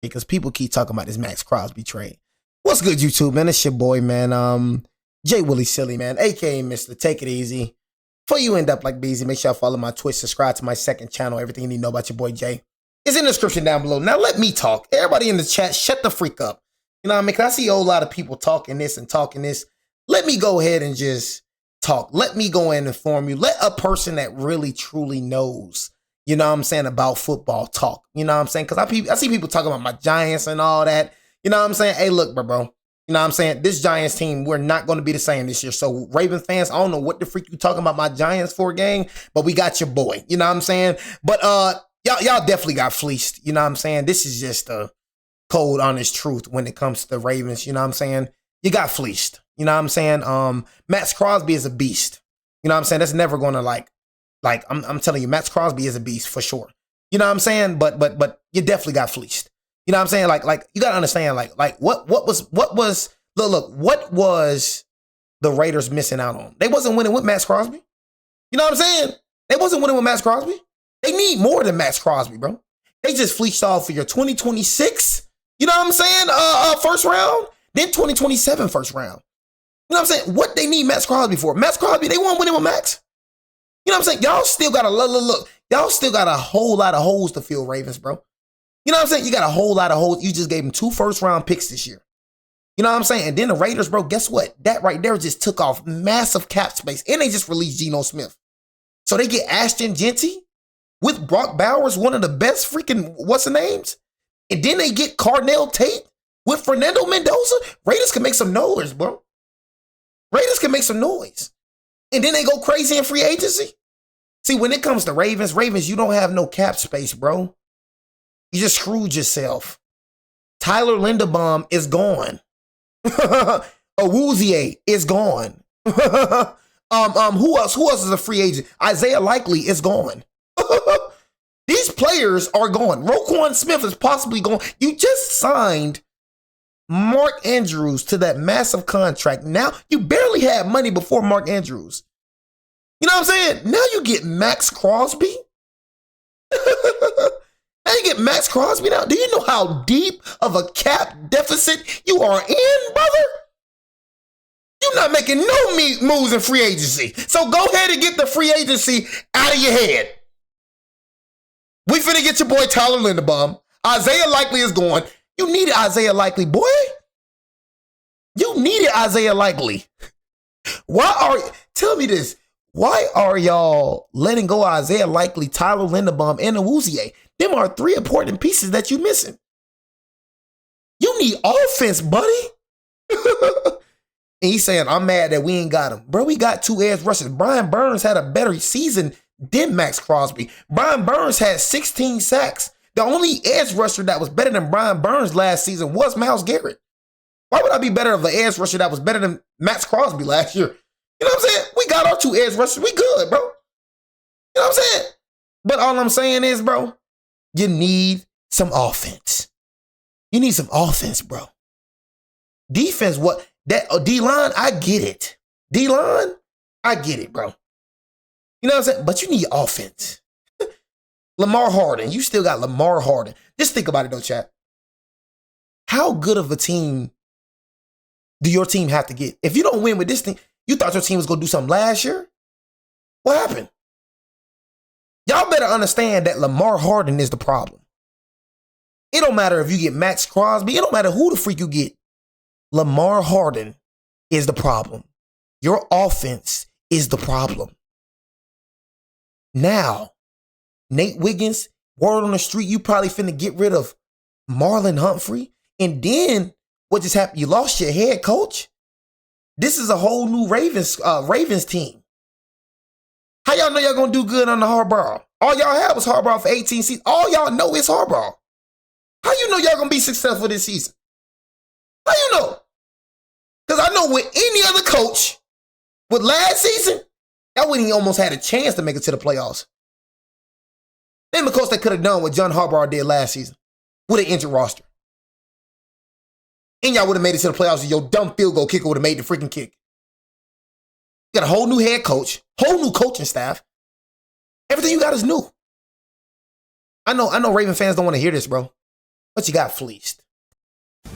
because people keep talking about this Maxx Crosby trade. What's good, YouTube, man? It's your boy, man. Jay Willie Silly, man, aka Mr. Take It Easy. Before you end up like Beezy, make sure y'all follow my Twitch, subscribe to my second channel. Everything you need to know about your boy Jay is in the description down below. Now let me talk. Everybody in the chat, shut the freak up. You know what I mean? Because I see a whole lot of people talking this and talking this. Let me go ahead and just talk. Let me go in and inform you. Let a person that really, truly knows, you know what I'm saying, about football talk. You know what I'm saying? Because I see people talking about my Giants and all that. You know what I'm saying? Hey, look, bro. You know what I'm saying? This Giants team, we're not going to be the same this year. So, Raven fans, I don't know what the freak you talking about my Giants for, gang, but we got your boy. You know what I'm saying? But y'all definitely got fleeced. You know what I'm saying? This is just a cold, honest truth when it comes to the Ravens. You know what I'm saying? You got fleeced. You know what I'm saying? Maxx Crosby is a beast. You know what I'm saying? That's never going to like I'm telling you, Maxx Crosby is a beast for sure. You know what I'm saying? But you definitely got fleeced. You know what I'm saying? Like you gotta understand, what was the Raiders missing out on? They wasn't winning with Maxx Crosby. You know what I'm saying? They wasn't winning with Maxx Crosby. They need more than Maxx Crosby, bro. They just fleeced off for your 2026, you know what I'm saying? First round, then 2027 first round. You know what I'm saying? What they need Maxx Crosby for? Maxx Crosby, they won't win it with Max. You know what I'm saying? Y'all still got look. Y'all still got a whole lot of holes to fill, Ravens, bro. You know what I'm saying? You got a whole lot of holes. You just gave them 2 first-round picks this year. You know what I'm saying? And then the Raiders, bro, guess what? That right there just took off massive cap space. And they just released Geno Smith. So they get Ashton Genty with Brock Bowers, one of the best freaking what's-the-names. And then they get Carnell Tate with Fernando Mendoza. Raiders can make some noise, bro. Raiders can make some noise. And then they go crazy in free agency. See, when it comes to Ravens, you don't have no cap space, bro. You just screwed yourself. Tyler Linderbaum is gone. Awuzie is gone. Who else is a free agent? Isaiah Likely is gone. These players are gone. Roquan Smith is possibly gone. You just signed Mark Andrews to that massive contract. Now, you barely had money before Mark Andrews. You know what I'm saying? Now you get Maxx Crosby. Now you get Maxx Crosby now. Do you know how deep of a cap deficit you are in, brother? You're not making no moves in free agency. So go ahead and get the free agency out of your head. We finna get your boy Tyler Linderbaum. Isaiah Likely is gone. You needed Isaiah Likely, boy. You needed Isaiah Likely. Tell me this. Why are y'all letting go of Isaiah Likely, Tyler Linderbaum, and Awuzie? Them are 3 important pieces that you missing. You need offense, buddy. And he's saying, I'm mad that we ain't got him. Bro, we got 2 edge rushers. Brian Burns had a better season than Maxx Crosby. Brian Burns had 16 sacks. The only edge rusher that was better than Brian Burns last season was Myles Garrett. Why would I be better of an edge rusher that was better than Maxx Crosby last year? You know what I'm saying? We got our 2 edge rushers. We good, bro. You know what I'm saying? But all I'm saying is, bro, you need some offense. You need some offense, bro. Defense, what? That D-line, I get it. D-line, I get it, bro. You know what I'm saying? But you need offense. Lamar Harden, you still got Lamar Harden. Just think about it, though, chat. How good of a team do your team have to get? If you don't win with this thing, you thought your team was going to do something last year? What happened? Y'all better understand that Lamar Harden is the problem. It don't matter if you get Maxx Crosby. It don't matter who the freak you get. Lamar Harden is the problem. Your offense is the problem. Now, Nate Wiggins, word on the street, you probably finna get rid of Marlon Humphrey. And then what just happened? You lost your head coach. This is a whole new Ravens team. How y'all know y'all gonna do good on the Harbaugh? All y'all had was Harbaugh for 18 seasons. All y'all know is Harbaugh. How you know y'all gonna be successful this season? How you know? Because I know with any other coach, with last season, that wouldn't even almost had a chance to make it to the playoffs. Then because they could have done what John Harbaugh did last season with an injured roster. And y'all would have made it to the playoffs and your dumb field goal kicker would have made the freaking kick. You got a whole new head coach, whole new coaching staff. Everything you got is new. I know Raven fans don't want to hear this, bro. but you got fleeced.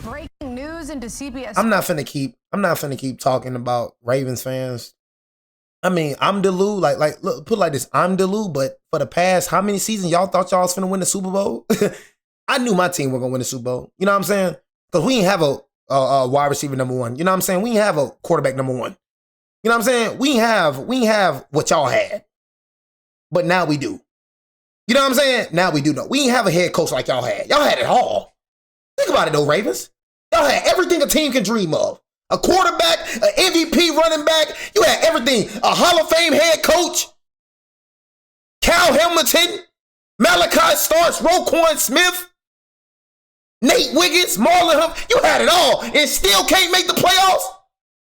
Breaking news into CBS. I'm not finna keep talking about Ravens fans. I mean, I'm Delu. Look, put it like this. I'm Delu, but for the past how many seasons y'all thought y'all was finna win the Super Bowl? I knew my team was gonna win the Super Bowl. You know what I'm saying? Because we didn't have a wide receiver number one. You know what I'm saying? We didn't have a quarterback number one. You know what I'm saying? We didn't have what y'all had. But now we do. You know what I'm saying? Now we do know. We didn't have a head coach like y'all had. Y'all had it all. Think about it though, Ravens. Y'all had everything a team can dream of. A quarterback, an MVP running back. You had everything. A Hall of Fame head coach. Cal Hamilton. Malachi Starks. Roquan Smith. Nate Wiggins. Marlon Humphrey. You had it all. And still can't make the playoffs?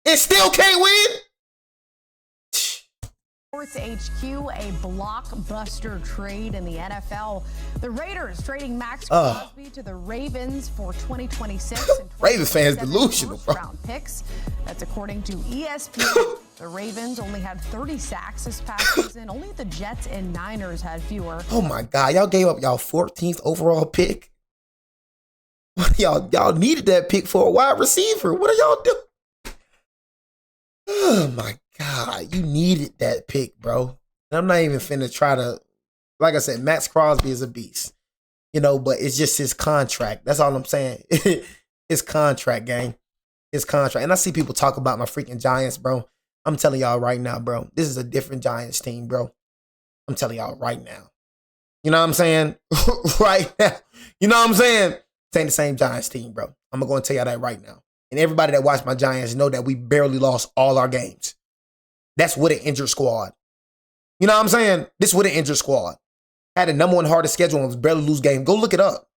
And still can't win? Sports HQ, a blockbuster trade in the NFL. The Raiders trading Maxx Crosby to the Ravens for 2026 and Ravens fans delusional, bro. Round picks. That's according to ESPN. The Ravens only had 30 sacks this past season. Only the Jets and Niners had fewer. Oh my God, y'all gave up y'all 14th overall pick. Y'all needed that pick for a wide receiver. What are y'all doing? Oh my God, you needed that pick, bro. And I'm not even finna try to, like I said, Maxx Crosby is a beast, you know, but it's just his contract. That's all I'm saying. His contract, gang. His contract. And I see people talk about my freaking Giants, bro. I'm telling y'all right now, bro. This is a different Giants team, bro. I'm telling y'all right now. You know what I'm saying? Right now. You know what I'm saying? It ain't the same Giants team, bro. I'm going to tell y'all that right now. And everybody that watched my Giants know that we barely lost all our games. That's with an injured squad. You know what I'm saying? This with an injured squad. Had the number one hardest schedule and was barely lose game. Go look it up.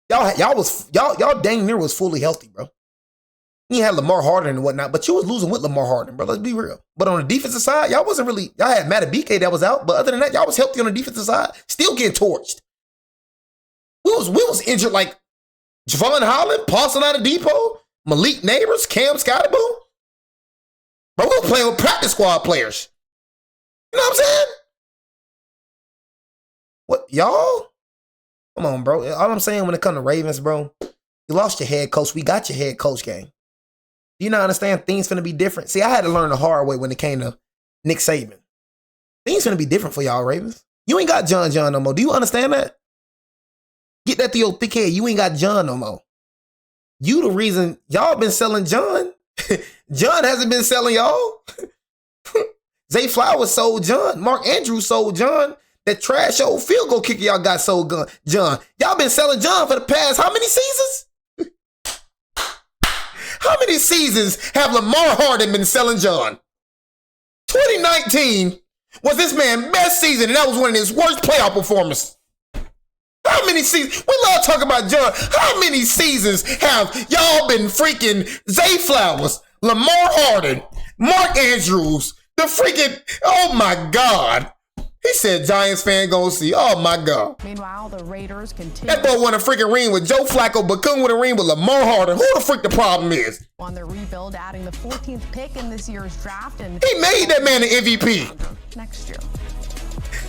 Y'all dang near was fully healthy, bro. You had Lamar Harden and whatnot, but you was losing with Lamar Harden, bro. Let's be real. But on the defensive side, y'all wasn't really, y'all had Matabike that was out, but other than that, y'all was healthy on the defensive side, still getting torched. We was injured like Javon Holland, Paulson Depot, Malik Neighbors, Cam Scottaboo. Bro, we were playing with practice squad players. You know what I'm saying? What, y'all? Come on, bro. All I'm saying when it comes to Ravens, bro, you lost your head coach. We got your head coach game. Do you not understand things finna be different? See, I had to learn the hard way when it came to Nick Saban. Things finna be different for y'all, Ravens. You ain't got John no more. Do you understand that? Get that to your thick head. You ain't got John no more. You the reason y'all been selling John. John hasn't been selling y'all. Zay Flowers sold John. Mark Andrews sold John. That trash old field goal kicker y'all got sold John. Y'all been selling John for the past how many seasons? How many seasons have Lamar Harden been selling John? 2019 was this man's best season, and that was one of his worst playoff performances. How many seasons? We love talking about John. How many seasons have y'all been freaking Zay Flowers, Lamar Harden, Mark Andrews, the freaking, oh my God. He said Giants fan gonna see. Oh my God. Meanwhile, the Raiders continue. That boy won a freaking ring with Joe Flacco, but couldn't win a ring with Lamar Harden. Who the freak the problem is? On the rebuild, adding the 14th pick in this year's draft, and he made that man an MVP next year.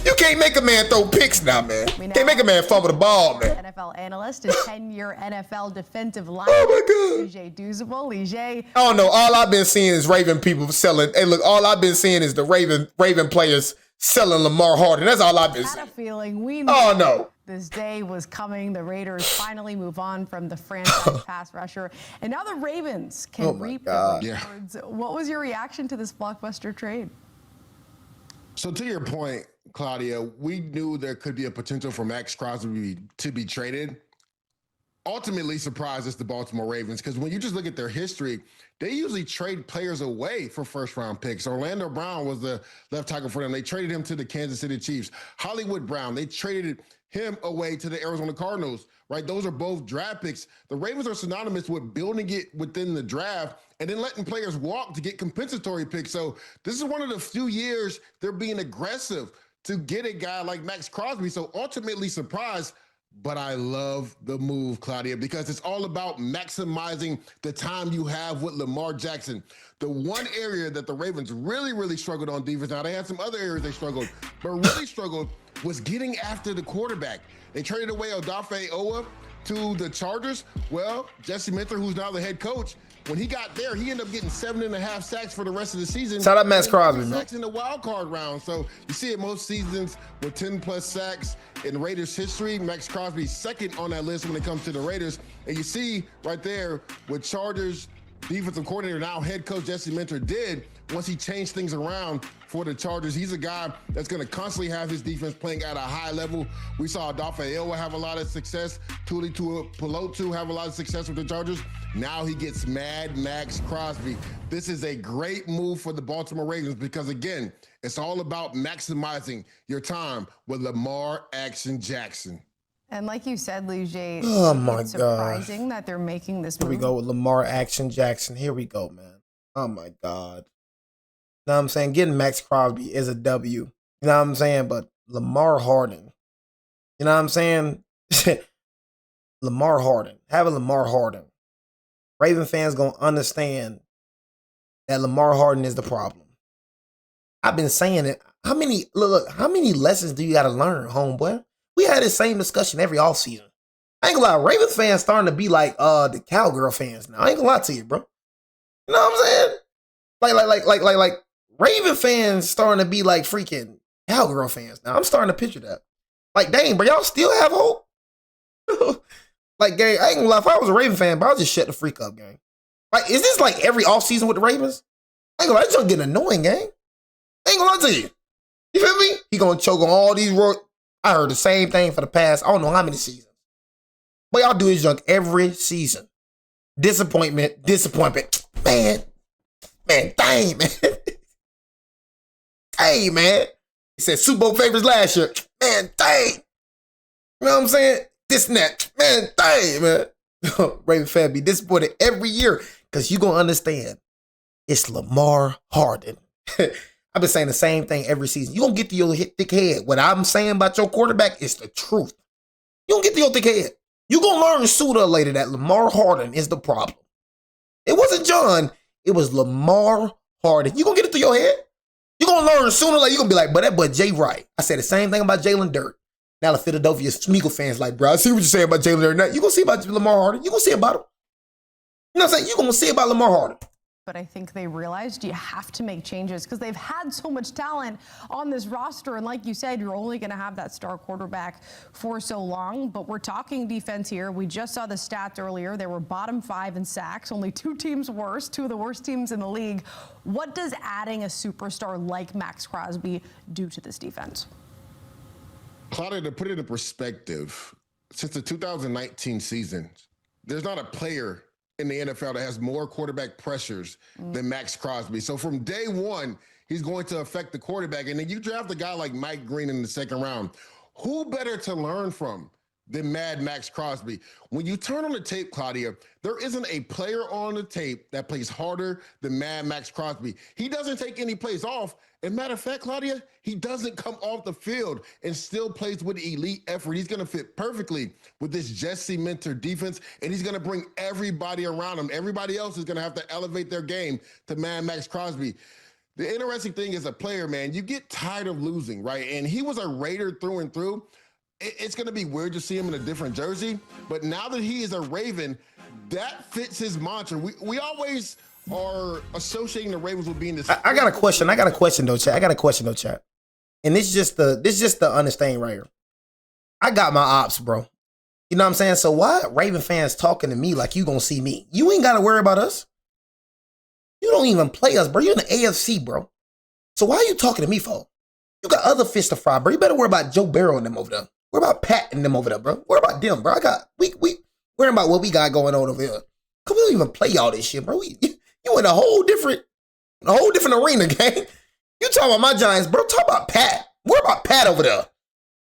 You can't make a man throw picks now, man. Can't make a man fumble the ball, man. NFL analyst and 10-year NFL defensive lineman. Oh my God. Lige Douzable. Lige. I don't know. All I've been seeing is Raven people selling. Hey, look, all I've been seeing is the Raven players selling Lamar Harden. That's all I've been seeing. I had a feeling we knew this day was coming. The Raiders finally move on from the franchise pass rusher. And now the Ravens can reap the rewards. What was your reaction to this blockbuster trade? So to your point, Claudia, we knew there could be a potential for Maxx Crosby to be traded. Ultimately surprised us the Baltimore Ravens, because when you just look at their history, they usually trade players away for first-round picks. Orlando Brown was the left tackle for them. They traded him to the Kansas City Chiefs. Hollywood Brown, they traded him away to the Arizona Cardinals, right? Those are both draft picks. The Ravens are synonymous with building it within the draft and then letting players walk to get compensatory picks. So this is one of the few years they're being aggressive to get a guy like Maxx Crosby. So ultimately surprised, but I love the move, Claudia, because it's all about maximizing the time you have with Lamar Jackson. The one area that the Ravens really struggled on defense, now they had some other areas they struggled, but really struggled was getting after the quarterback. They traded away Odafe Owa, to the Chargers, well, Jesse Minter, who's now the head coach, when he got there, he ended up getting 7.5 sacks for the rest of the season. Shout out Maxx Crosby, man. Sacks in the wild card round. So you see it most seasons with 10+ sacks in Raiders history. Maxx Crosby second on that list when it comes to the Raiders. And you see right there with Chargers defensive coordinator, now head coach Jesse Minter did once he changed things around for the Chargers. He's a guy that's going to constantly have his defense playing at a high level. We saw Adolfo Ewa have a lot of success. Tuli Tuipulotu have a lot of success with the Chargers. Now he gets Mad Maxx Crosby. This is a great move for the Baltimore Ravens because, again, it's all about maximizing your time with Lamar Action Jackson. And like you said, Leger, it's surprising that they're making this move. Here we go with Lamar Action Jackson. Here we go, man. Oh, my God. You know what I'm saying? Getting Maxx Crosby is a W. You know what I'm saying? But Lamar Harden. You know what I'm saying? Lamar Harden. Having Lamar Harden. Raven fans going to understand that Lamar Harden is the problem. I've been saying it. How many lessons do you got to learn, homeboy? We had this same discussion every offseason. I ain't gonna lie, Ravens fans starting to be like the Cowgirl fans now. I ain't gonna lie to you, bro. You know what I'm saying? Like Raven fans starting to be like freaking Cowgirl fans now. I'm starting to picture that. Like, dang, bro, y'all still have hope? Like, gang, I ain't gonna lie, if I was a Raven fan, bro, I'll just shut the freak up, gang. Like, is this like every offseason with the Ravens? I ain't gonna lie, it's just getting annoying, gang. I ain't gonna lie to you. You feel me? He gonna choke on all these I heard the same thing for the past, I don't know how many seasons. But y'all do this junk every season. Disappointment. Man, dang, man. Hey, man. He said Super Bowl favorites last year. Man, dang. You know what I'm saying? This and that. Man, dang, man. Raven fan be disappointed every year because you going to understand it's Lamar Harden. I've been saying the same thing every season. You don't get to your thick head. What I'm saying about your quarterback is the truth. You don't get to your thick head. You're going to learn sooner or later that Lamar Harden is the problem. It wasn't John. It was Lamar Harden. You going to get it to your head? You're going to learn sooner or later. You're going to be like, but that boy Jay Wright. I said the same thing about Jalen Dirt. Now the Philadelphia Smeagol fans like, bro, I see what you're saying about Jalen Dirt. Now you're going to see about Lamar Harden. You're going to see about him. You know what I'm saying? You're going to see about Lamar Harden. But I think they realized you have to make changes because they've had so much talent on this roster. And like you said, you're only going to have that star quarterback for so long. But we're talking defense here. We just saw the stats earlier. They were bottom 5 in sacks, only 2 teams worse, 2 of the worst teams in the league. What does adding a superstar like Maxx Crosby do to this defense? Claudia, to put it in perspective, since the 2019 season, there's not a player in the NFL that has more quarterback pressures than Maxx Crosby. So from day one, he's going to affect the quarterback. And then you draft a guy like Mike Green in the second round. Who better to learn from than Mad Maxx Crosby? When you turn on the tape, Claudia, there isn't a player on the tape that plays harder than Mad Maxx Crosby. He doesn't take any plays off. As a matter of fact, Claudia, he doesn't come off the field and still plays with elite effort. He's going to fit perfectly with this Jesse Minter defense, and he's going to bring everybody around him. Everybody else is going to have to elevate their game to Mad Maxx Crosby. The interesting thing as a player, man, you get tired of losing, right? And he was a Raider through and through. It's going to be weird to see him in a different jersey, but now that he is a Raven, that fits his mantra. We always are associating the Ravens with being this. I got a question though, chat. And this is just the understanding right here. I got my ops, bro. You know what I'm saying? So why Raven fans talking to me like you gonna see me? You ain't gotta worry about us. You don't even play us, bro. You're in the AFC, bro. So why are you talking to me for? You got other fish to fry, bro. You better worry about Joe Barrow and them over there. Worry about Pat and them over there, bro. Worry about them, bro. We worry about what we got going on over here. Cause we don't even play all this shit, bro. You in a whole different arena, gang. You talking about my Giants, bro. Talk about Pat. Worry about Pat over there.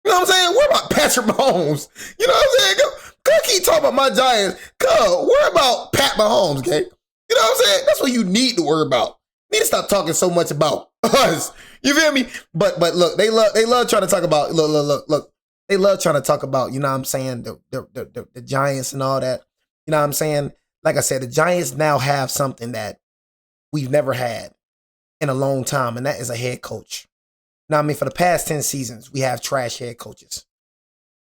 You know what I'm saying? Worry about Patrick Mahomes. You know what I'm saying? Go keep talking about my Giants. Worry about Pat Mahomes, gang. You know what I'm saying? That's what you need to worry about. You need to stop talking so much about us. You feel me? But look, they love trying to talk about look. They love trying to talk about, you know what I'm saying, the Giants and all that. You know what I'm saying? Like I said, the Giants now have something that we've never had in a long time, and that is a head coach. Now, I mean, for the past 10 seasons, we have trash head coaches.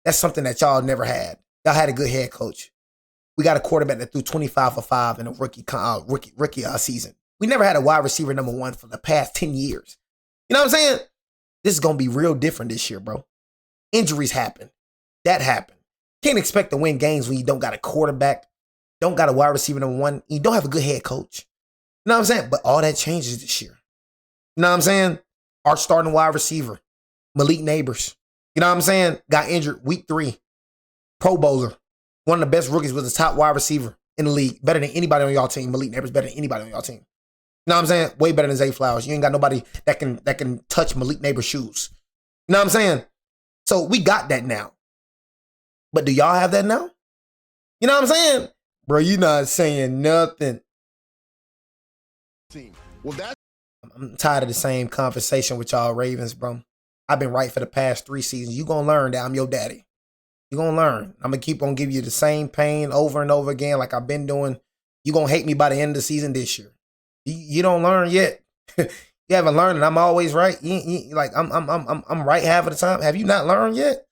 That's something that y'all never had. Y'all had a good head coach. We got a quarterback that threw 25 for 5 in a rookie season. We never had a wide receiver number 1 for the past 10 years. You know what I'm saying? This is going to be real different this year, bro. Injuries happen. That happened. Can't expect to win games when you don't got a quarterback, don't got a wide receiver number 1, you don't have a good head coach. You know what I'm saying? But all that changes this year. You know what I'm saying? Our starting wide receiver, Malik Neighbors. You know what I'm saying? Got injured week 3. Pro Bowler. One of the best rookies, was the top wide receiver in the league. Better than anybody on y'all team. Malik Neighbors better than anybody on y'all team. You know what I'm saying? Way better than Zay Flowers. You ain't got nobody that can touch Malik Neighbors' shoes. You know what I'm saying? So we got that now. But do y'all have that now? You know what I'm saying? Bro, you not saying nothing. Well, I'm tired of the same conversation with y'all Ravens, bro. I've been right for the past 3 seasons. You gonna learn that I'm your daddy. You gonna learn. I'm gonna keep on giving you the same pain over and over again like I've been doing. You gonna hate me by the end of the season this year. You don't learn yet. You haven't learned, and I'm always right. Like I'm right half of the time. Have you not learned yet?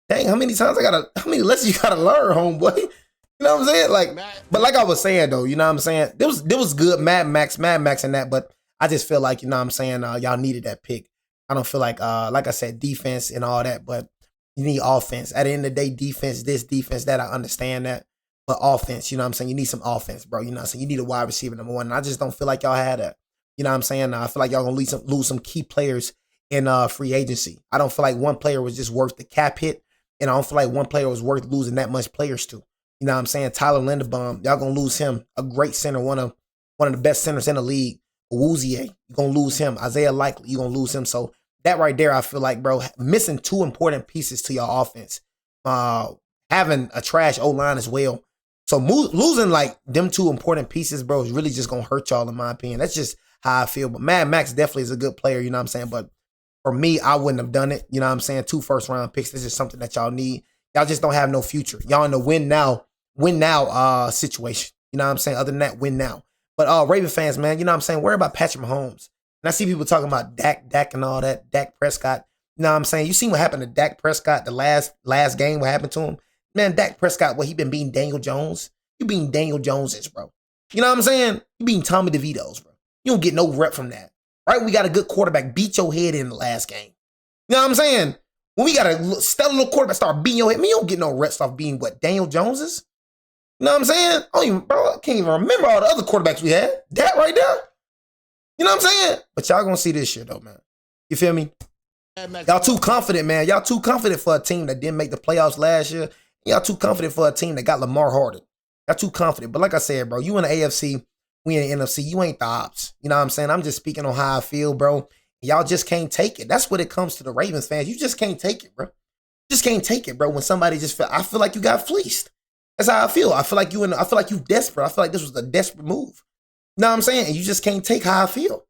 Dang, how many lessons you gotta learn, homeboy? You know what I'm saying? Like, but like I was saying though, you know what I'm saying? There was good Mad Max and that, but I just feel like, you know what I'm saying, y'all needed that pick. I don't feel like I said, defense and all that, but you need offense. At the end of the day, defense, this, defense, that, I understand that. But offense, you know what I'm saying? You need some offense, bro. You know what I'm saying? You need a wide receiver number 1. And I just don't feel like y'all had that. You know what I'm saying? I feel like y'all going to lose some key players in free agency. I don't feel like one player was just worth the cap hit. And I don't feel like one player was worth losing that much players to. You know what I'm saying? Tyler Linderbaum, y'all going to lose him. A great center, one of the best centers in the league. Awuzie, you're going to lose him. Isaiah Likely, you're going to lose him. So that right there, I feel like, bro, missing 2 important pieces to your offense. Having a trash O-line as well. So losing like them 2 important pieces, bro, is really just going to hurt y'all in my opinion. That's just how I feel. But Mad Max definitely is a good player, you know what I'm saying? But for me, I wouldn't have done it. You know what I'm saying? 2 first-round picks. This is something that y'all need. Y'all just don't have no future. Y'all in the win now situation. You know what I'm saying? Other than that, win now. But Raven fans, man, you know what I'm saying? Worry about Patrick Mahomes. And I see people talking about Dak and all that, Dak Prescott. You know what I'm saying? You seen what happened to Dak Prescott the last game, what happened to him? Man, Dak Prescott, he been beating Daniel Jones? You beating Daniel Jones, bro. You know what I'm saying? You beating Tommy DeVito's, bro. You don't get no rep from that. Right? We got a good quarterback beat your head in the last game. You know what I'm saying? When we got a stellar little quarterback start beating your head, you don't get no reps off being what, Daniel Jones's? You know what I'm saying? I can't even remember all the other quarterbacks we had. That right there. You know what I'm saying? But y'all gonna see this shit though, man. You feel me? Y'all too confident, man. Y'all too confident for a team that didn't make the playoffs last year. Y'all too confident for a team that got Lamar Harden. Y'all too confident. But like I said, bro, you in the AFC, we in the NFC. You ain't the ops. You know what I'm saying? I'm just speaking on how I feel, bro. Y'all just can't take it. That's what it comes to the Ravens fans. You just can't take it, bro. You just can't take it, bro. When somebody I feel like you got fleeced. That's how I feel. I feel like you desperate. I feel like this was a desperate move. You know what I'm saying? And you just can't take how I feel. You know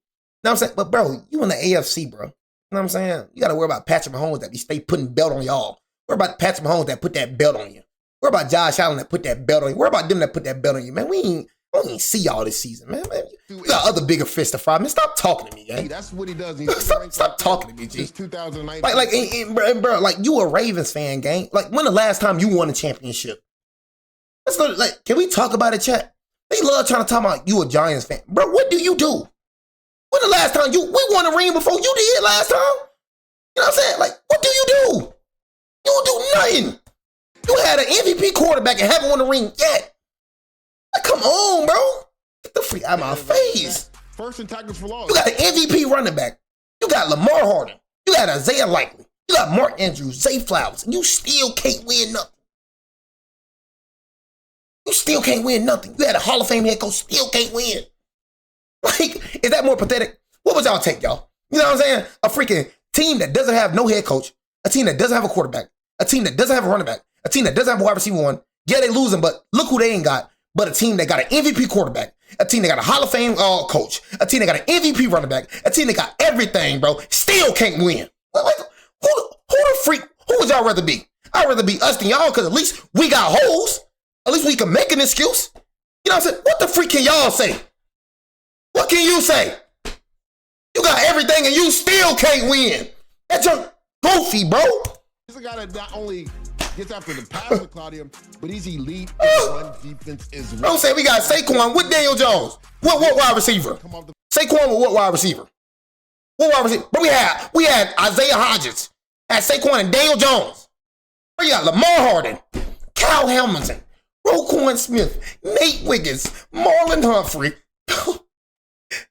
what I'm saying? But bro, you in the AFC, bro. You know what I'm saying? You got to worry about Patrick Mahomes that be stay putting belt on y'all. Worry about Patrick Mahomes that put that belt on you. Worry about Josh Allen that put that belt on you. Worry about them that put that belt on you, man. We don't even see y'all this season, man. You got other bigger fish to fry, man. Stop talking to me, gang. Hey, that's what he does. Stop talking to me, G. It's 2019. Bro, like you a Ravens fan, gang. Like when the last time you won a championship? Let's go. Like, can we talk about it, chat? They love trying to talk about you a Giants fan, bro. What do you do? When the last time we won a ring before you did last time? You know what I'm saying? Like, what do you do? You don't do nothing. You had an MVP quarterback and haven't won a ring yet. Like, come on, bro. Get the freak out of my face. First in tackles for loss. You got an MVP running back. You got Lamar Harden. You got Isaiah Likely. You got Mark Andrews, Zay Flowers, and you still can't win nothing. You still can't win nothing. You had a Hall of Fame head coach, still can't win. Like, is that more pathetic? What would y'all take, y'all? You know what I'm saying? A freaking team that doesn't have no head coach, a team that doesn't have a quarterback, a team that doesn't have a running back, a team that doesn't have a wide receiver 1. Yeah, they losing, but look who they ain't got. But a team that got an MVP quarterback, a team that got a Hall of Fame coach, a team that got an MVP running back, a team that got everything, bro, still can't win. Like, who the freak? Who would y'all rather be? I'd rather be us than y'all, because at least we got holes. At least we can make an excuse. You know what I'm saying? What the freak can y'all say? What can you say? You got everything and you still can't win. That's just goofy, bro. He's a guy that not only gets after the passer, Claudia, but he's elite in run defense as well. Don't say we got Saquon with Daniel Jones. What wide receiver? Saquon with what wide receiver? What wide receiver? But we had Isaiah Hodgins, had Saquon and Daniel Jones. We got Lamar Harden, Kyle Hamilton, Roquan Smith, Nate Wiggins, Marlon Humphrey,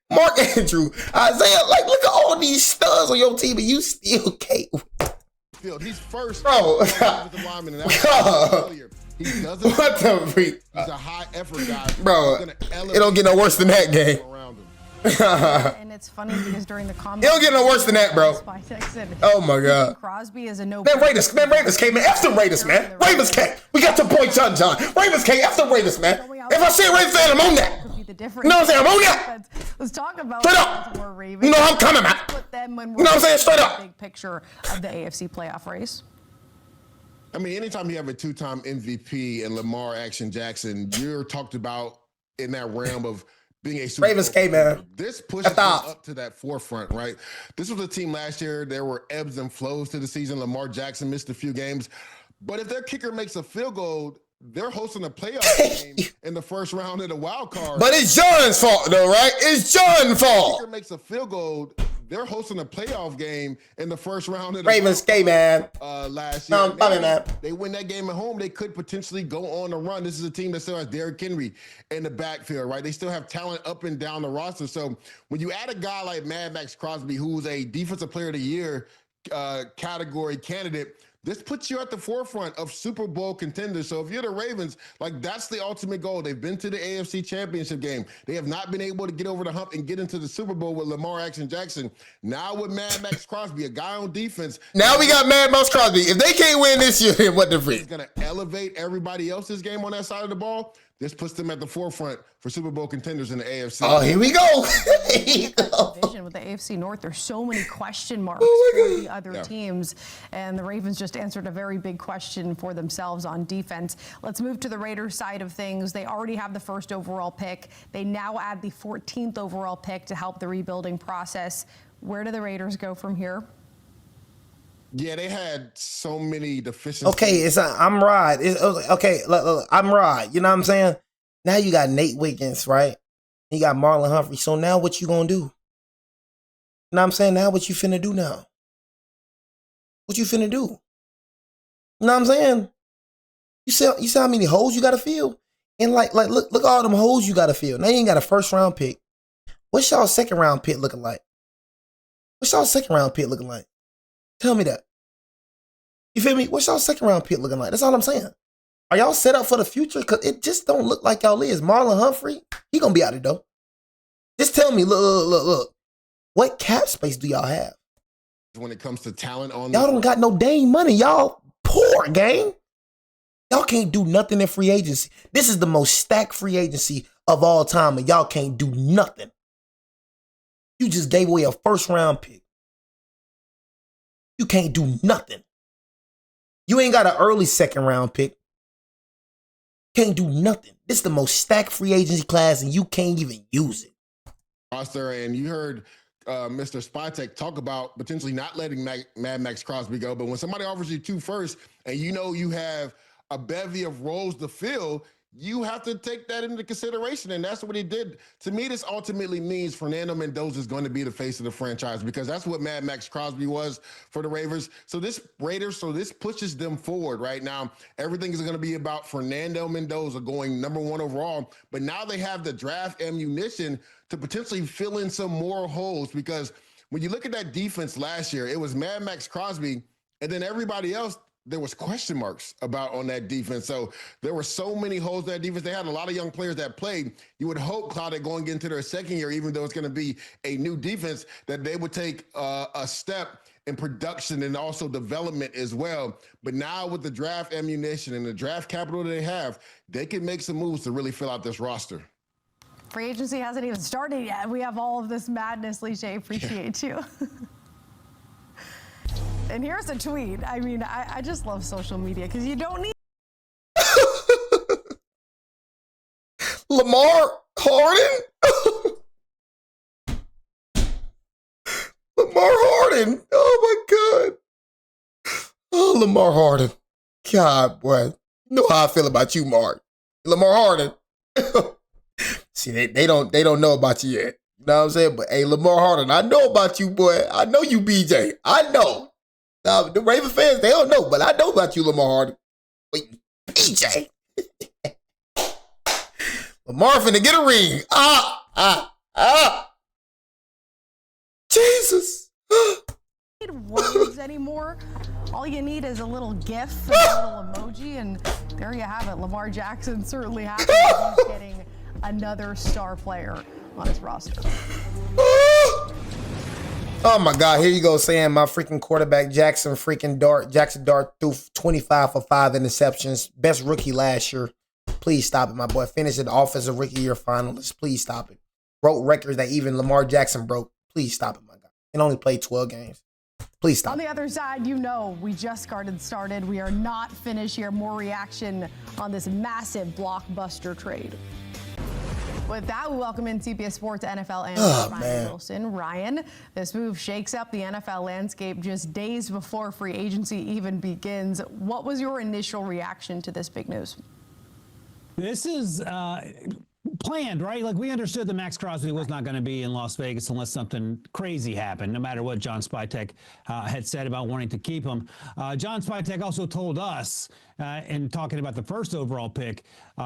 Mark Andrew, Isaiah. Like, look at all these studs on your team, and you still can't win. He's first. Bro. He doesn't. What the freak? He's a high effort guy. Bro, it don't get no worse than that game. And it's funny because during the comment, it don't get no worse than that, bro. Oh my God. Crosby is a no. Man, Raiders came, man. F the Raiders, man. Ravens came. We got the point, John. Ravens came. F the Raiders, man. If I see a Ravens fan, I'm on that. You know what I'm saying? I'm on that. Let's talk about straight up. You know I'm coming, man. You know what I'm saying? Straight up. Big picture of the AFC playoff race. I mean, anytime you have a two-time MVP and Lamar Jackson, you're talked about in that realm of being a Super Ravens came, man. This pushes us up to that forefront, right? This was a team last year. There were ebbs and flows to the season. Lamar Jackson missed a few games. But if their kicker makes a field goal, they're hosting a playoff game in the first round of the wild card. But it's John's fault, though, right? It's John's fault. If the kicker makes a field goal, they're hosting a playoff game in the first round of the Ravens came, man. Last year. No, I'm man. They win that game at home, they could potentially go on a run. This is a team that still has Derrick Henry in the backfield, right? They still have talent up and down the roster. So when you add a guy like Maxx Crosby, who's a Defensive Player of the Year category candidate, this puts you at the forefront of Super Bowl contenders. So if you're the Ravens, like, that's the ultimate goal. They've been to the AFC Championship game. They have not been able to get over the hump and get into the Super Bowl with Lamar Jackson. Now with Maxx Crosby, a guy on defense. Now we got Maxx Crosby. If they can't win this year, then what the freak? He's going to elevate everybody else's game on that side of the ball. This puts them at the forefront for Super Bowl contenders in the AFC. Oh, here we go. Division with the AFC North, there's so many question marks for the other teams, and the Ravens just answered a very big question for themselves on defense. Let's move to the Raiders side of things. They already have the first overall pick. They now add the 14th overall pick to help the rebuilding process. Where do the Raiders go from here? Yeah, they had so many deficiencies. Okay, I'm Rod. Okay, look, I'm Rod. You know what I'm saying? Now you got Nate Wiggins, right? You got Marlon Humphrey. So now what you gonna do? You know what I'm saying? Now what you finna do now? What you finna do? You know what I'm saying? You see how many holes you gotta fill? And like look all them holes you gotta fill. Now you ain't got a first round pick. What's y'all second round pick looking like? What's y'all second round pick looking like? Tell me that. You feel me? What's y'all second round pick looking like? That's all I'm saying. Are y'all set up for the future? Because it just don't look like y'all is. Marlon Humphrey, he gonna be out of though. Just tell me, look. What cap space do y'all have? When it comes to talent on y'all don't got no dang money. Y'all poor, gang. Y'all can't do nothing in free agency. This is the most stacked free agency of all time, and y'all can't do nothing. You just gave away a first round pick. You can't do nothing. You ain't got an early second round pick. Can't do nothing. This is the most stacked free agency class, and you can't even use it. Roster, and you heard Mr. Spytek talk about potentially not letting Maxx Crosby go, but when somebody offers you 2 firsts and you know you have a bevy of roles to fill, you have to take that into consideration, and that's what he did. To me, this ultimately means Fernando Mendoza is going to be the face of the franchise, because that's what Maxx Crosby was for the Raiders. So this pushes them forward right now. Everything is going to be about Fernando Mendoza going #1 overall, but now they have the draft ammunition to potentially fill in some more holes, because when you look at that defense last year, it was Maxx Crosby, and then everybody else, there was question marks about on that defense. So there were so many holes in that defense. They had a lot of young players that played. You would hope, Claudia, going into their second year, even though it's going to be a new defense, that they would take a step in production and also development as well. But now with the draft ammunition and the draft capital that they have, they can make some moves to really fill out this roster. Free agency hasn't even started yet. We have all of this madness, Liche. Appreciate you. And here's a tweet. I mean, I just love social media because you don't need Lamar Harden? Lamar Harden. Oh my God. Oh, Lamar Harden. God, boy. You know how I feel about you, Mark. Lamar Harden. See, they don't know about you yet. You know what I'm saying? But hey, Lamar Harden, I know about you, boy. I know you, BJ. I know. The Raven fans, they don't know, but I know about you, Lamar Harden. Wait, BJ. Lamar finna get a ring. Jesus. Words anymore. All you need is a little GIF and a little emoji, and there you have it. Lamar Jackson certainly happy that he's getting another star player on his roster. Oh my God, here you go saying my freaking quarterback Jackson Dart threw 25 for 5 interceptions. Best rookie last year. Please stop it, my boy. Finished the offensive rookie year finalist. Please stop it. Broke records that even Lamar Jackson broke. Please stop it, my guy. And only played 12 games. Please stop. On the other side, you know, we just started. We are not finished here. More reaction on this massive blockbuster trade. With that, we welcome in CBS Sports NFL analyst Ryan Wilson. Ryan, this move shakes up the NFL landscape just days before free agency even begins. What was your initial reaction to this big news? This is planned, right? Like, we understood that Maxx Crosby was not going to be in Las Vegas unless something crazy happened, no matter what John Spytek had said about wanting to keep him. John Spytek also told us, in talking about the first overall pick,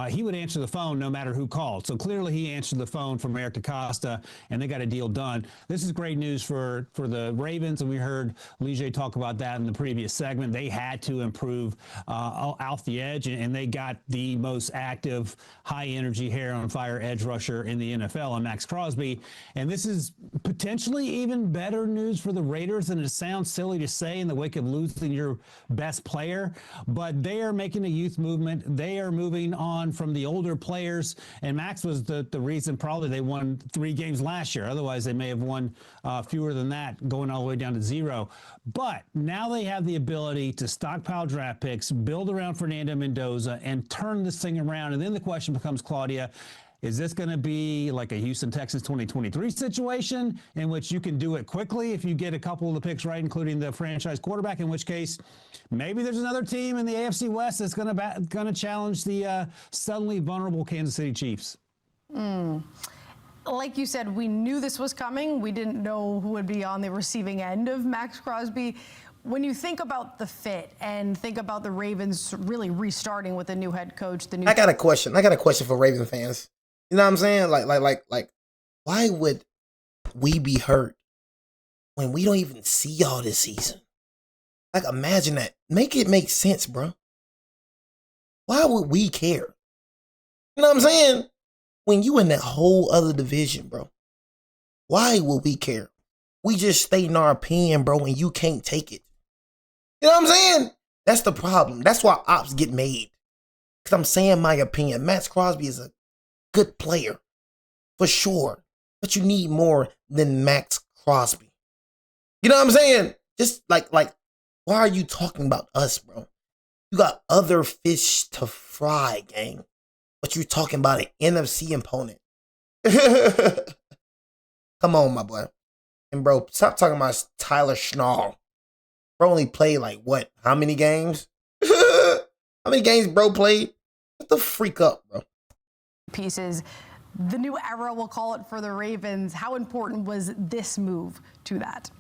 he would answer the phone no matter who called. So clearly he answered the phone from Eric DeCosta, and they got a deal done. This is great news for the Ravens, and we heard Lige talk about that in the previous segment. They had to improve off the edge, and they got the most active, high-energy, hair-on-fire edge rusher in the NFL on Maxx Crosby. And this is potentially even better news for the Raiders, and it sounds silly to say in the wake of losing your best player, but they are making a youth movement. They are moving on from the older players, and Max was the reason probably they won 3 games last year. Otherwise, they may have won fewer than that, going all the way down to 0. But now they have the ability to stockpile draft picks, build around Fernando Mendoza, and turn this thing around. And then the question becomes, Claudia, is this going to be like a Houston Texans 2023 situation in which you can do it quickly if you get a couple of the picks right, including the franchise quarterback, in which case maybe there's another team in the AFC West that's going to challenge the suddenly vulnerable Kansas City Chiefs? Like you said, we knew this was coming. We didn't know who would be on the receiving end of Maxx Crosby. When you think about the fit and think about the Ravens really restarting with a new head coach, I got a question. I got a question for Raven fans. You know what I'm saying? Like, why would we be hurt when we don't even see y'all this season? Like, imagine that. Make it make sense, bro. Why would we care? You know what I'm saying? When you in that whole other division, bro. Why would we care? We just stay in our opinion, bro, and you can't take it. You know what I'm saying? That's the problem. That's why ops get made. Because I'm saying my opinion. Maxx Crosby is a good player, for sure. But you need more than Maxx Crosby. You know what I'm saying? Just like, why are you talking about us, bro? You got other fish to fry, gang. But you talking about an NFC opponent. Come on, my boy. And bro, stop talking about Tyler Schnall. Bro only played like what? How many games? How many games bro played? What the freak up, bro? Pieces. The new era, we'll call it, for the Ravens. How important was this move to that?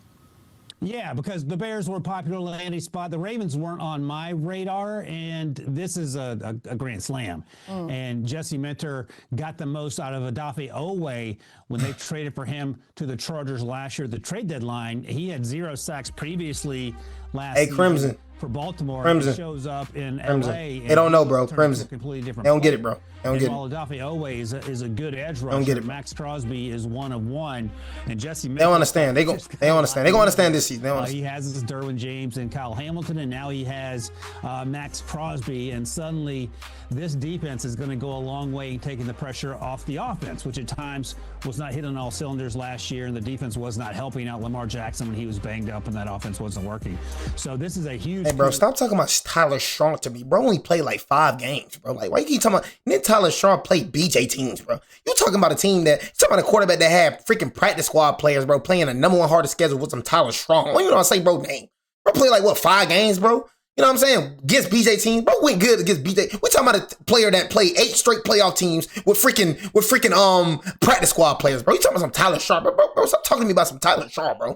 Yeah, because the Bears were a popular landing spot. The Ravens weren't on my radar, and this is a grand slam. And Jesse Minter got the most out of Odafe Oweh when they traded for him to the Chargers last year. The trade deadline, he had 0 sacks previously last season. Crimson. For Baltimore, Crimson. He shows up in Crimson. LA. They don't know, bro. Crimson. Completely different. They don't get it, bro. They don't get while it. Odafe Oweh is a good edge rusher, Don't get it, bro. Maxx Crosby is one of one, and Jesse Minter. They don't understand. They don't understand. They gonna understand this season. They don't understand. He has this Derwin James and Kyle Hamilton, and now he has Maxx Crosby, and suddenly this defense is going to go a long way in taking the pressure off the offense, which at times was not hitting all cylinders last year, and the defense was not helping out Lamar Jackson when he was banged up and that offense wasn't working. So this is a huge. Hey, bro, stop talking about Tyler Strong to me. Bro only played like 5 games, bro. Like, why you keep talking about? Then Tyler Strong played BJ teams, bro. You talking about a team that, you talking about a quarterback that had freaking practice squad players, bro, playing a #1 hardest schedule with some Tyler Strong. What you know I say, bro, name? Bro played like, what, 5 games, bro? You know what I'm saying? Against BJ teams, bro, went good against BJ. We're talking about a player that played 8 straight playoff teams with freaking practice squad players, bro. You talking about some Tyler Sharp, bro? Stop talking to me about some Tyler Sharp, bro.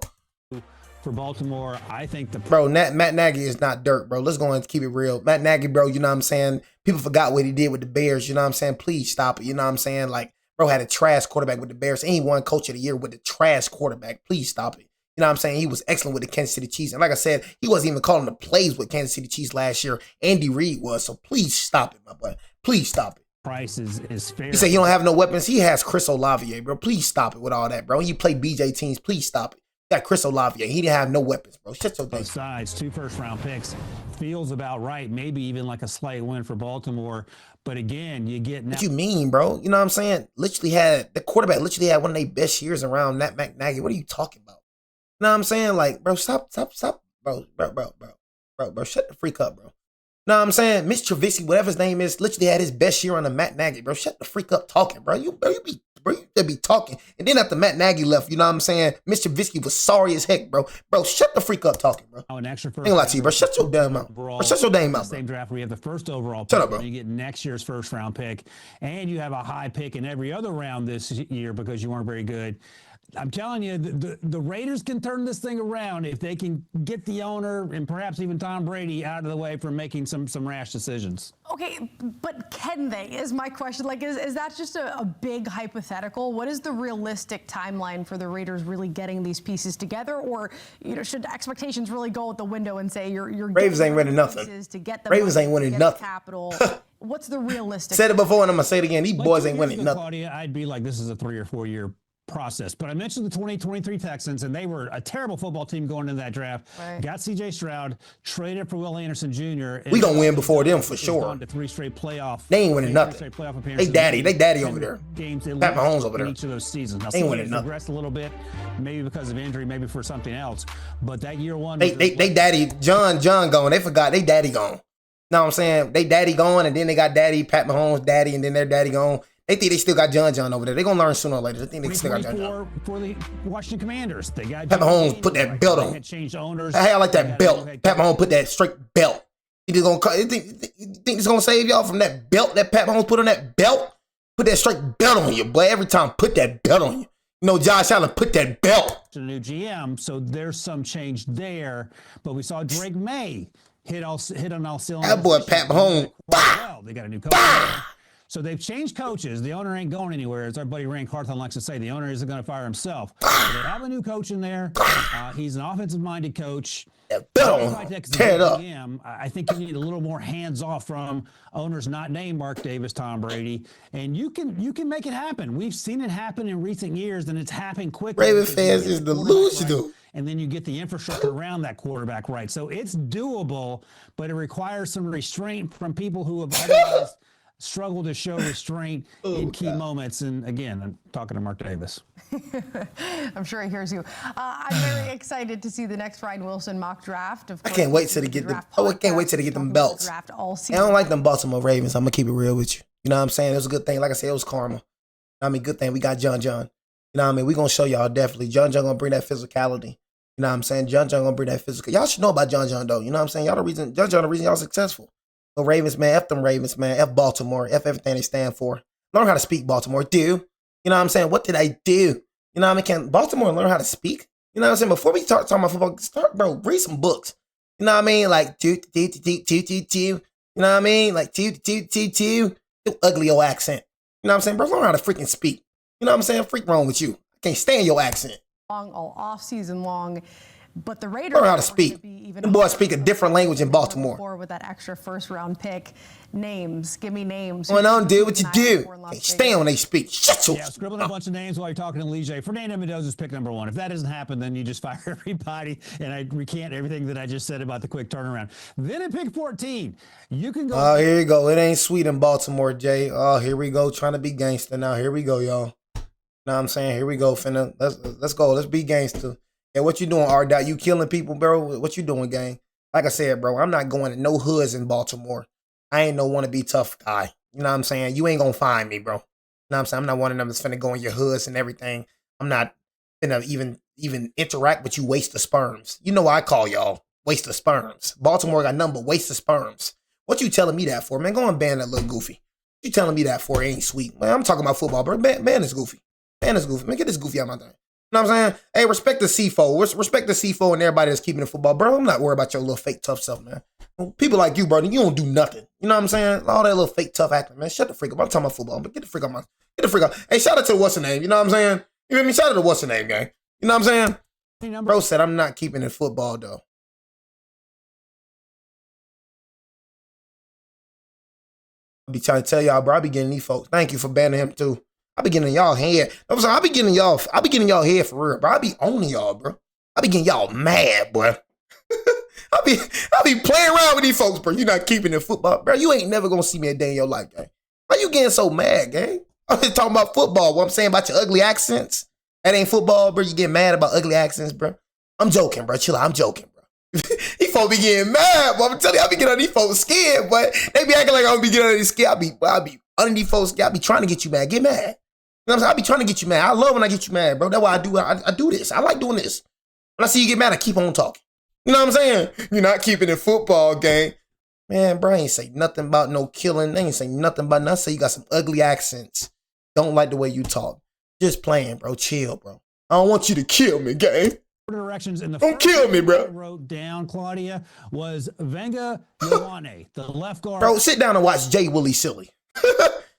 For Baltimore, I think Matt Nagy is not dirt, bro. Let's go and keep it real. Matt Nagy, bro, you know what I'm saying? People forgot what he did with the Bears, you know what I'm saying? Please stop it, you know what I'm saying? Like, bro had a trash quarterback with the Bears, and he won coach of the year with the trash quarterback. Please stop it. You know what I'm saying? He was excellent with the Kansas City Chiefs. And like I said, he wasn't even calling the plays with Kansas City Chiefs last year. Andy Reid was. So please stop it, my boy. Please stop it. Price is fair. You say you don't have no weapons? He has Chris Olave, bro. Please stop it with all that, bro. You play BJ teams. Please stop it. You got Chris Olave. He didn't have no weapons, bro. Shut your both sides, 2 first-round picks. Feels about right. Maybe even like a slight win for Baltimore. But again, you get now. What you mean, bro? You know what I'm saying? The quarterback literally had one of their best years around Matt Nagy. What are you talking about? You know what I'm saying? Like, bro, stop, bro, shut the freak up, bro. You know what I'm saying? Mitch Trubisky, whatever his name is, literally had his best year on the Matt Nagy, bro. Shut the freak up talking, bro. You be talking. And then after Matt Nagy left, you know what I'm saying? Mitch Trubisky was sorry as heck, bro. Bro, shut the freak up talking, bro. An extra first. I ain't gonna lie to you, bro. Shut your damn mouth. Bro, shut your damn mouth. Same draft, we have the first overall pick. Shut up, bro. You get next year's first round pick, and you have a high pick in every other round this year because you weren't very good. I'm telling you, the Raiders can turn this thing around if they can get the owner and perhaps even Tom Brady out of the way from making some rash decisions. Okay, but can they, is my question. Like, is that just a big hypothetical? What is the realistic timeline for the Raiders really getting these pieces together? Or, you know, should expectations really go out the window and say you're Ravens ain't winning nothing. To get the Ravens money, ain't winning to get nothing. The capital. What's the realistic? Said it before and I'm going to say it again. These boys ain't winning nothing. Claudia, I'd be like, this is a 3 or 4 year process. But I mentioned the 2023 Texans, and they were a terrible football team going into that draft. Right. Got C.J. Stroud, traded for Will Anderson Jr. We gonna win before them for sure. To 3 straight playoff. They ain't winning nothing. They daddy over there. Games Pat Mahomes over there. Each of those seasons. Now, they ain't winning nothing. Regressed a little bit, maybe because of injury, maybe for something else. But that year one, they daddy John gone. They forgot they daddy gone. Know what I'm saying? They daddy gone, and then they got daddy Pat Mahomes daddy, and then their daddy gone. They think they still got John over there. They're going to learn sooner or later. They think they still got John. For the Washington Commanders, they got Pat Mahomes put that belt on. Changed owners. I like that belt. Pat Mahomes put that straight belt. You think it's going to save y'all from that belt that Pat Mahomes put on that belt? Put that straight belt on you, boy. Every time, put that belt on you. You know, Josh Allen put that belt. To the new GM, so there's some change there. But we saw Drake May hit on all cylinders. That boy Pat Mahomes. Well, they got a new coach. So they've changed coaches. The owner ain't going anywhere. As our buddy Rand Carthon likes to say, the owner isn't going to fire himself. So they have a new coach in there. He's an offensive-minded coach. Tear it up. I think you need a little more hands-off from owners not named Mark Davis, Tom Brady, and you can make it happen. We've seen it happen in recent years, and it's happened quickly. Raven fans is delusional. Right, and then you get the infrastructure around that quarterback right. So it's doable, but it requires some restraint from people who have otherwise struggle to show restraint in key moments. And again, I'm talking to Mark Davis. I'm sure he hears you. I'm very excited to see the next Ryan Wilson mock draft. Of course, I can't wait till they get them. I can't wait till they get them belts. I don't like them Baltimore Ravens. I'm gonna keep it real with you. You know what I'm saying? It was a good thing. Like I said, it was karma. I mean, good thing we got John. You know what I mean? We gonna show y'all definitely. John gonna bring that physicality. You know what I'm saying? John gonna bring that physical. Y'all should know about John though. You know what I'm saying? Y'all the reason. John the reason y'all successful. So Ravens, man, F them Ravens, man. F Baltimore. F everything they stand for. Learn how to speak Baltimore. Do. You know what I'm saying? What did I do? You know what I mean? Can Baltimore learn how to speak? You know what I'm saying? Before we start talking about football, read some books. You know what I mean? Like, you know what I mean? Like, ugly old accent. You know what I'm saying? Bro, learn how to freaking speak. You know what I'm saying? Freak wrong with you. I can't stand your accent. All off season long. But the Raiders learn how to speak. The boys speak a different language in Baltimore. With that extra first-round pick, names. Give me names. Well, don't do what you do. Can't stand when they speak. Shut your. Yeah, scribbling a bunch of names while you're talking to Lige. Fernando Mendoza's pick number 1. If that doesn't happen, then you just fire everybody, and I recant everything that I just said about the quick turnaround. Then at pick 14, you can go. Oh, here you go. It ain't sweet in Baltimore, Jay. Oh, here we go, trying to be gangster now. Here we go, y'all. Know what I'm saying? Here we go, finna. Let's go. Let's be gangster. Yeah, what you doing, R-Dot? You killing people, bro? What you doing, gang? Like I said, bro, I'm not going to no hoods in Baltimore. I ain't no wanna-be tough guy. You know what I'm saying? You ain't gonna find me, bro. You know what I'm saying? I'm not one of them that's finna go in your hoods and everything. I'm not finna even interact with you waste of sperms. You know what I call y'all. waste of sperms. Baltimore got nothing but waste of sperms. What you telling me that for, man? Go and ban that little goofy. What you telling me that for? It ain't sweet. Man, I'm talking about football, bro. Ban this goofy. Ban this goofy. Man, get this goofy out of my thing. You know what I'm saying? Hey, respect the CFO. Respect the CFO and everybody that's keeping the football. Bro, I'm not worried about your little fake tough self, man. People like you, bro, you don't do nothing. You know what I'm saying? All that little fake tough acting, man. Shut the freak up. I'm talking about football, but get the freak up. Get the freak up. Hey, shout out to what's the name? You know what I'm saying? You hear me? Shout out to what's the name, gang. You know what I'm saying? Bro said I'm not keeping it football, though. I be trying to tell y'all, bro, I be getting these folks. Thank you for banning him, too. I be getting y'all head. I'm sorry, I be getting y'all head for real, bro. I be owning y'all, bro. I be getting y'all mad, boy. I be playing around with these folks, bro. You not keeping it football, bro. You ain't never gonna see me a day in your life, gang. Why you getting so mad, gang? I'm just talking about football. What I'm saying about your ugly accents, that ain't football, bro. You get mad about ugly accents, bro. I'm joking, bro. Chill out. I'm joking, bro. These folks be getting mad, bro. I'm telling you, I be getting on these folks' skin, but they be acting like I don't be getting on these skin. I be under these folks' skin. I be trying to get you mad. Get mad. You know what I'm saying? I be trying to get you mad. I love when I get you mad, bro. That's why I do this. I like doing this. When I see you get mad, I keep on talking. You know what I'm saying? You're not keeping it football, gang. Man, bro, I ain't say nothing about no killing. They ain't say nothing about nothing. I say you got some ugly accents. Don't like the way you talk. Just playing, bro. Chill, bro. I don't want you to kill me, gang. Directions in the don't kill me, bro. Wrote down, Claudia, was Venga Ioane, the left guard. Bro, sit down and watch Jay Willie Silly.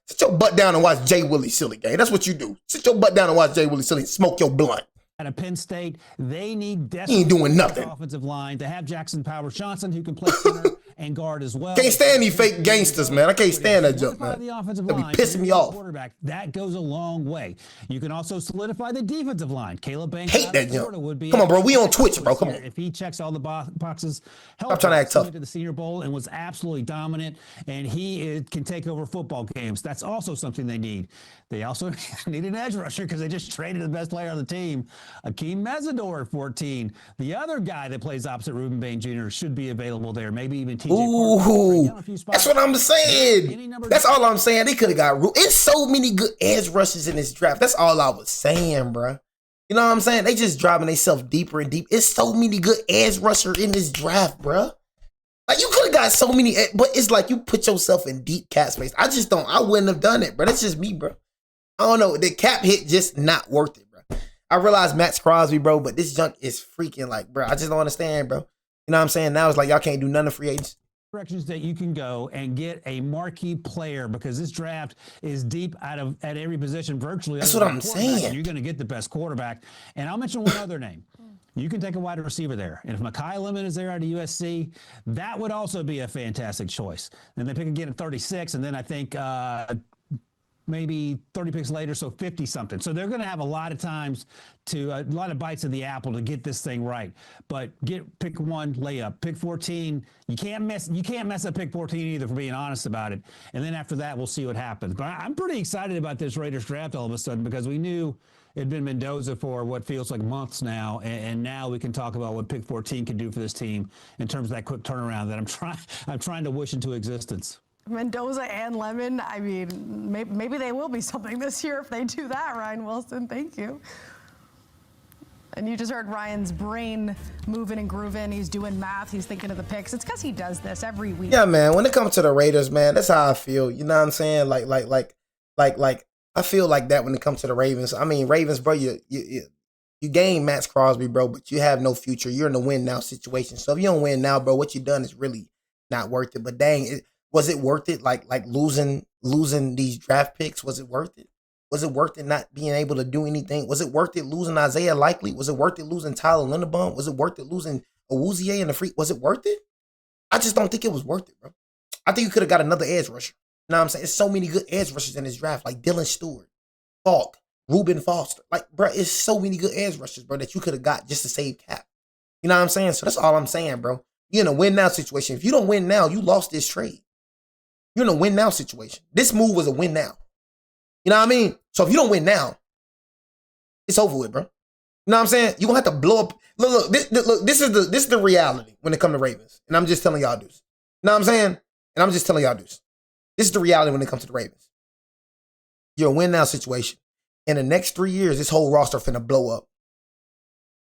Sit your butt down and watch Jay Willie Silly, gang. That's what you do. Sit your butt down and watch Jay Willie Silly and smoke your blunt. At Penn State, they need he ain't doing nothing. Offensive line to have Jackson Powers Johnson, who can play center and guard as well. Can't stand these fake gangsters, man. I can't stand that jump, man. The offensive They'll be line, pissing me off. Quarterback, that goes a long way. You can also solidify the defensive line. Caleb Banks hate that jump. Would be come on, bro. We on Twitch, bro. Come on. If he checks all the boxes, stop trying to act tough. To the Senior Bowl and was absolutely dominant, and he can take over football games. That's also something they need. They also need an edge rusher because they just traded the best player on the team, Akeem Mesidor at 14. The other guy that plays opposite Reuben Bain Jr. should be available there. Maybe even TJ. Ooh, that's what I'm saying. That's all I'm saying. They could have got. It's so many good edge rushers in this draft. That's all I was saying, bro. You know what I'm saying? They just driving themselves deeper and deeper. It's so many good edge rusher in this draft, bro. Like, you could have got so many, but it's like you put yourself in deep cap space. I wouldn't have done it, bro. That's just me, bro. I don't know. The cap hit just not worth it, bro. I realize Maxx Crosby, bro, but this junk is freaking like, bro, I just don't understand, bro. You know what I'm saying? Now it's like y'all can't do none of free agents. Directions that you can go and get a marquee player because this draft is deep at every position virtually. That's what I'm saying. You're going to get the best quarterback. And I'll mention one other name. You can take a wide receiver there. And if Mekhi Lemon is there out of USC, that would also be a fantastic choice. And they pick again at 36, and then I think maybe 30 picks later, so 50 something. So they're going to have a lot of times a lot of bites of the apple to get this thing right. But pick one, lay up. Pick 14, you can't mess up pick 14 either, for being honest about it. And then after that, we'll see what happens. But I'm pretty excited about this Raiders draft all of a sudden because we knew it had been Mendoza for what feels like months now, and now we can talk about what pick 14 can do for this team in terms of that quick turnaround that I'm trying to wish into existence. Mendoza and Lemon, I mean, maybe they will be something this year if they do that, Ryan Wilson. Thank you. And you just heard Ryan's brain moving and grooving. He's doing math. He's thinking of the picks. It's because he does this every week. Yeah, man. When it comes to the Raiders, man, that's how I feel. You know what I'm saying? Like, I feel like that when it comes to the Ravens. I mean, Ravens, bro, you gained Maxx Crosby, bro, but you have no future. You're in a win now situation. So if you don't win now, bro, what you done is really not worth it. But dang, was it worth it? Like losing these draft picks? Was it worth it? Was it worth it not being able to do anything? Was it worth it losing Isaiah Likely? Was it worth it losing Tyler Linderbaum? Was it worth it losing Awuzie and the free? Was it worth it? I just don't think it was worth it, bro. I think you could have got another edge rusher. You know what I'm saying? There's so many good edge rushers in this draft, like Dylan Stewart, Falk, Reuben Foster. Like, bro, it's so many good edge rushers, bro, that you could have got just to save cap. You know what I'm saying? So that's all I'm saying, bro. You're in a win now situation. If you don't win now, you lost this trade. You're in a win now situation. This move was a win now. You know what I mean? So if you don't win now, it's over with, bro. You know what I'm saying? You're going to have to blow up. Look, this is the reality when it comes to Ravens. And I'm just telling y'all this. You know what I'm saying? And I'm just telling y'all this. This is the reality when it comes to the Ravens. You're a win now situation. In the next 3 years, this whole roster finna blow up.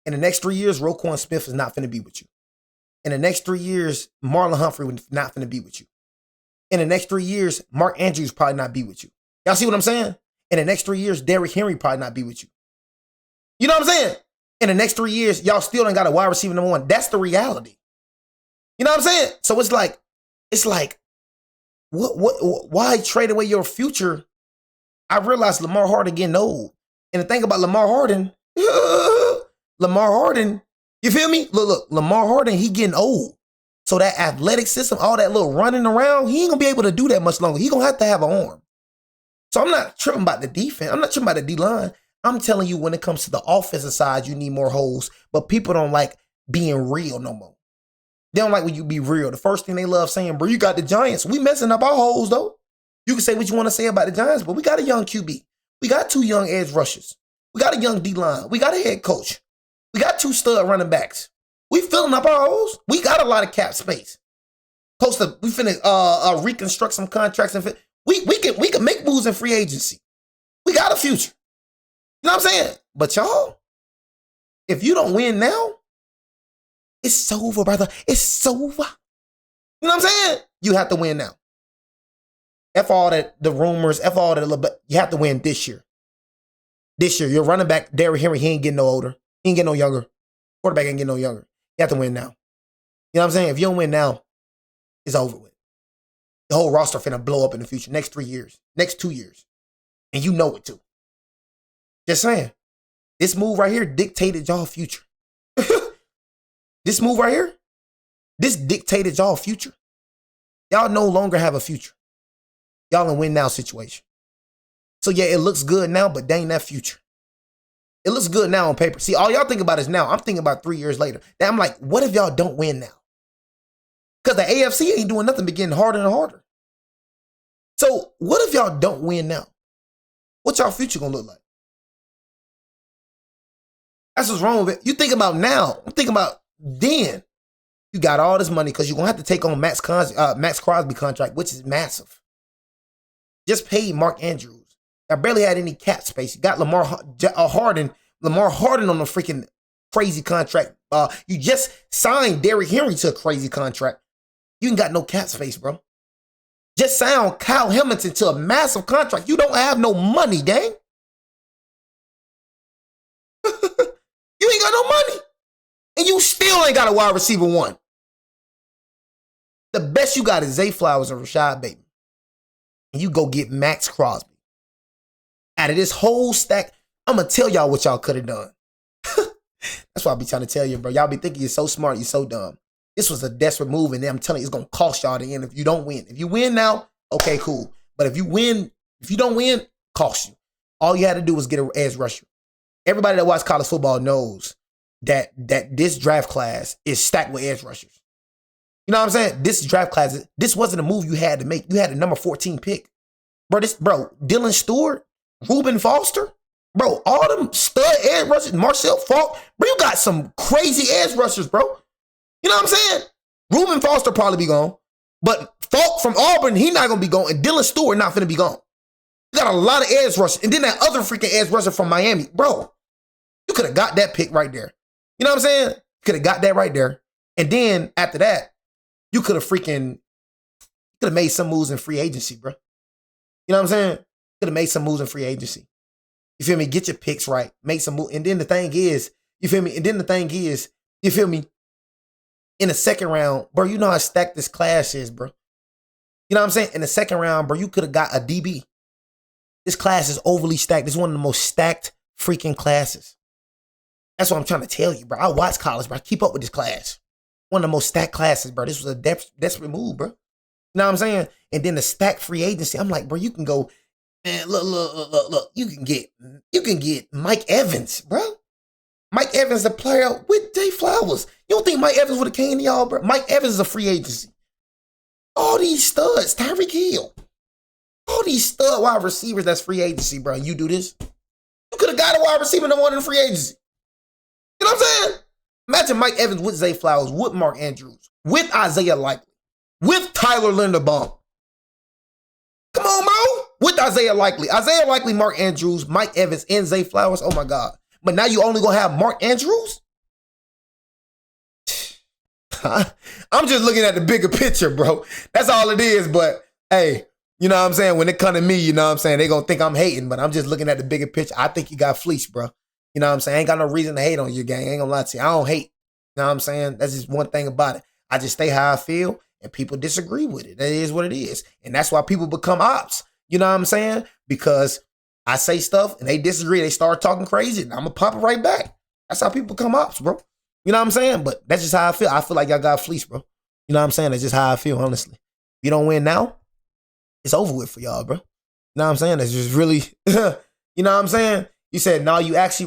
In the next 3 years, Roquan Smith is not finna be with you. In the next 3 years, Marlon Humphrey not finna be with you. In the next 3 years, Mark Andrews probably not be with you. Y'all see what I'm saying? In the next 3 years, Derrick Henry probably not be with you. You know what I'm saying? In the next 3 years, y'all still ain't got a wide receiver number one. That's the reality. You know what I'm saying? So it's like, why trade away your future? I realize Lamar Harden getting old. And the thing about Lamar Harden, you feel me? Look, Lamar Harden, he getting old. So that athletic system, all that little running around, he ain't gonna be able to do that much longer. He gonna have to have an arm. So I'm not tripping about the defense. I'm not tripping about the D-line. I'm telling you, when it comes to the offensive side, you need more holes. But people don't like being real no more. They don't like when you be real. The first thing they love saying, bro, you got the Giants. We messing up our holes, though. You can say what you want to say about the Giants, but we got a young QB. We got 2 young edge rushers. We got a young D-line. We got a head coach. We got 2 stud running backs. We filling up our holes. We got a lot of cap space. We finna reconstruct some contracts and we can make moves in free agency. We got a future. You know what I'm saying? But y'all, if you don't win now, it's over, brother. It's over. You know what I'm saying? You have to win now. F all that, the rumors, F all that little bit. You have to win this year. This year, your running back, Derrick Henry, he ain't getting no older. He ain't getting no younger. Quarterback ain't getting no younger. You have to win now. You know what I'm saying? If you don't win now, it's over with. The whole roster finna blow up in the future. Next 3 years. Next 2 years. And you know it too. Just saying. This move right here dictated y'all future. This move right here, this dictated y'all future. Y'all no longer have a future. Y'all in win now situation. So yeah, it looks good now, but dang that future. It looks good now on paper. See, all y'all think about is now. I'm thinking about 3 years later. Now I'm like, what if y'all don't win now? Because the AFC ain't doing nothing but getting harder and harder. So what if y'all don't win now? What's y'all future gonna look like? That's what's wrong with it. You think about now. I'm thinking about then. You got all this money because you're gonna have to take on Maxx Crosby contract, which is massive. Just paid Mark Andrews. I barely had any cap space. You got Lamar Harden on a freaking crazy contract. You just signed Derrick Henry to a crazy contract. You ain't got no cap space, bro. Just signed Kyle Hamilton to a massive contract. You don't have no money, gang. You ain't got no money. And you still ain't got a wide receiver one. The best you got is Zay Flowers and Rashad Bateman. And you go get Maxx Crosby. Out of this whole stack, I'm going to tell y'all what y'all could have done. That's why I be trying to tell you, bro. Y'all be thinking you're so smart, you're so dumb. This was a desperate move, and I'm telling you, it's going to cost y'all the end if you don't win. If you win now, okay, cool. But if you don't win, cost you. All you had to do was get an edge rusher. Everybody that watches college football knows that this draft class is stacked with edge rushers. You know what I'm saying? This draft class, this wasn't a move you had to make. You had a number 14 pick. Bro, Dylan Stewart, Reuben Foster, bro, all them stud edge rushers, Marcel Falk, bro, you got some crazy edge rushers, bro. You know what I'm saying? Reuben Foster probably be gone, but Falk from Auburn, he not going to be gone, and Dylan Stewart not finna be gone. You got a lot of edge rushers, and then that other freaking edge rusher from Miami, bro, you could have got that pick right there. You know what I'm saying? Could have got that right there. And then after that, you could have made some moves in free agency, bro. You know what I'm saying? Could have made some moves in free agency. You feel me? Get your picks right. Make some moves. And then the thing is, you feel me? You feel me? In the second round, bro, you know how stacked this class is, bro. You know what I'm saying? In the second round, bro, you could have got a DB. This class is overly stacked. This is one of the most stacked freaking classes. That's what I'm trying to tell you, bro. I watch college, bro. I keep up with this class. One of the most stacked classes, bro. This was a desperate move, bro. You know what I'm saying? And then the stacked free agency. I'm like, bro, you can go, man, look. You can get Mike Evans, bro. Mike Evans, the player with Zay Flowers. You don't think Mike Evans would have came to y'all, bro? Mike Evans is a free agency. All these studs, Tyreek Hill. All these stud wide receivers, that's free agency, bro. You do this. You could have got a wide receiver number one in free agency. You know what I'm saying? Imagine Mike Evans with Zay Flowers, with Mark Andrews, with Isaiah Likely, with Tyler Linderbaum. Come on, bro. With Isaiah Likely, Mark Andrews, Mike Evans, and Zay Flowers. Oh, my God. But now you only going to have Mark Andrews? I'm just looking at the bigger picture, bro. That's all it is. But hey, you know what I'm saying? When it come to me, you know what I'm saying? They gonna think I'm hating, but I'm just looking at the bigger picture. I think you got fleeced, bro. You know what I'm saying? I ain't got no reason to hate on you, gang. I ain't gonna lie to you. I don't hate. You know what I'm saying? That's just one thing about it. I just stay how I feel, and people disagree with it. That is what it is. And that's why people become ops. You know what I'm saying? Because I say stuff, and they disagree. They start talking crazy, and I'm gonna pop it right back. That's how people become ops, bro. You know what I'm saying? But that's just how I feel. I feel like y'all got fleeced, bro. You know what I'm saying? That's just how I feel, honestly. If you don't win now, it's over with for y'all, bro. You know what I'm saying? It's just really, you know what I'm saying? You said, no, you actually